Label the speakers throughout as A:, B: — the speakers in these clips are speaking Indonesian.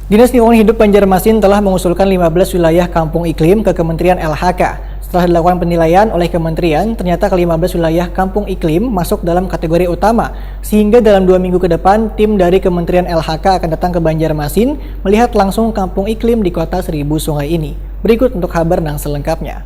A: Dinas Lingkungan Hidup Banjarmasin telah mengusulkan 15 wilayah kampung iklim ke Kementerian LHK. Setelah dilakukan penilaian oleh kementerian, ternyata ke-15 wilayah kampung iklim masuk dalam kategori utama. Sehingga dalam 2 minggu ke depan, tim dari Kementerian LHK akan datang ke Banjarmasin melihat langsung kampung iklim di kota 1000 sungai ini. Berikut untuk kabar selengkapnya.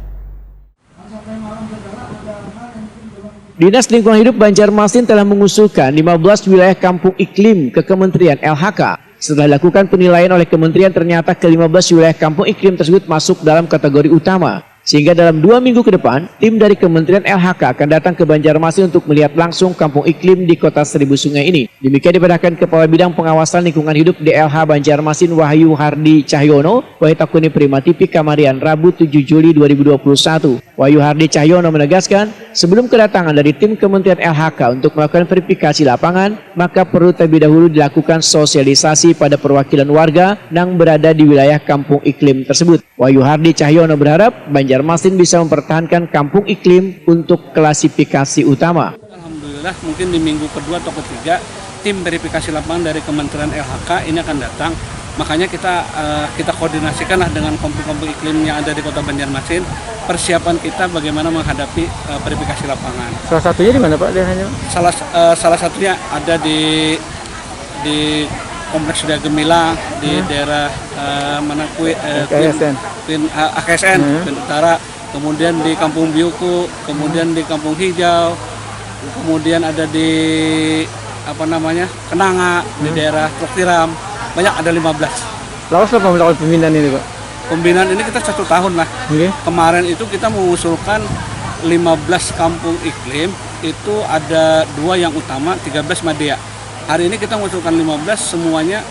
B: Dinas Lingkungan Hidup Banjarmasin telah mengusulkan 15 wilayah kampung iklim ke Kementerian LHK. Setelah dilakukan penilaian oleh kementerian, ternyata ke-15 wilayah kampung iklim tersebut masuk dalam kategori utama. Sehingga dalam 2 minggu ke depan, tim dari Kementerian LHK akan datang ke Banjarmasin untuk melihat langsung kampung iklim di kota 1000 sungai ini. Demikian dibenarkan Kepala Bidang Pengawasan Lingkungan Hidup DLH Banjarmasin Wahyu Hardi Cahyono, Waitakuni Prima TV Kamarian, Rabu 7 Juli 2021. Wahyu Hardi Cahyono menegaskan, sebelum kedatangan dari tim Kementerian LHK untuk melakukan verifikasi lapangan, maka perlu terlebih dahulu dilakukan sosialisasi pada perwakilan warga yang berada di wilayah kampung iklim tersebut. Wahyu Hardi Cahyono berharap Banjarmasin bisa mempertahankan kampung iklim untuk klasifikasi utama.
C: Alhamdulillah, mungkin di minggu kedua atau ketiga tim verifikasi lapangan dari Kementerian LHK ini akan datang. Makanya kita koordinasikanlah dengan kampung-kampung iklim yang ada di Kota Banjarmasin, persiapan kita bagaimana menghadapi verifikasi lapangan.
D: Salah satunya di mana Pak?
C: Salah satunya ada di Kompleks Surya Gemilang di daerah AKSN, Queen Utara, kemudian di Kampung Biuku, kemudian di Kampung Hijau, kemudian ada di Kenanga, di daerah Teluk Tiram. Banyak, ada 15.
D: Lawas apa melakukan pembinaan ini Pak?
C: Pembinaan ini kita 1 tahun lah. Okay. Kemarin itu kita mengusulkan 15 kampung iklim, itu ada 2 yang utama, 13 Madya. Hari ini kita mengusulkan 15, semuanya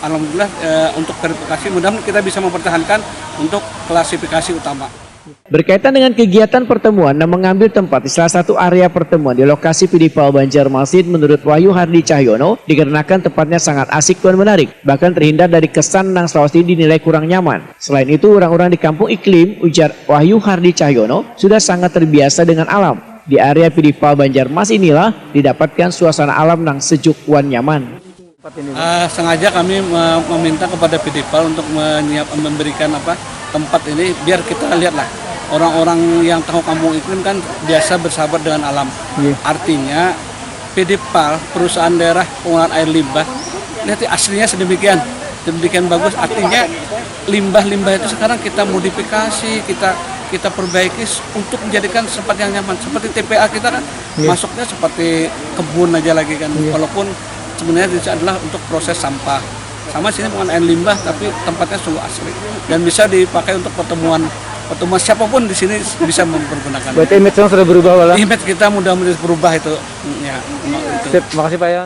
C: alhamdulillah untuk verifikasi, mudah-mudahan kita bisa mempertahankan untuk klasifikasi utama.
B: Berkaitan dengan kegiatan pertemuan yang mengambil tempat di salah satu area pertemuan di lokasi Pidipal Banjarmasin, menurut Wahyu Hardi Cahyono, dikarenakan tempatnya sangat asik dan menarik, bahkan terhindar dari kesan yang selama ini dinilai kurang nyaman. Selain itu, orang-orang di kampung iklim, ujar Wahyu Hardi Cahyono, sudah sangat terbiasa dengan alam. Di area Pidipal Banjarmasin inilah didapatkan suasana alam yang sejuk dan nyaman.
C: Sengaja kami meminta kepada Pidipal untuk memberikan tempat ini biar kita lihatlah orang-orang yang tahu kampung iklim kan biasa bersahabat dengan alam. Artinya Pidipal, perusahaan daerah pengolahan air limbah, lihat aslinya sedemikian bagus. Artinya limbah-limbah itu sekarang kita modifikasi, kita perbaiki untuk menjadikan tempat yang nyaman. Seperti TPA kita kan masuknya seperti kebun aja lagi kan. Walaupun sebenarnya itu adalah untuk proses sampah. Sama sini bukan air limbah, tapi tempatnya sungguh asli dan bisa dipakai untuk pertemuan siapapun di sini bisa mempergunakan.
D: Berarti image sudah berubah, Wala?
C: Image kita mudah-mudahan berubah itu. Ya,
D: Sip, makasih Pak ya.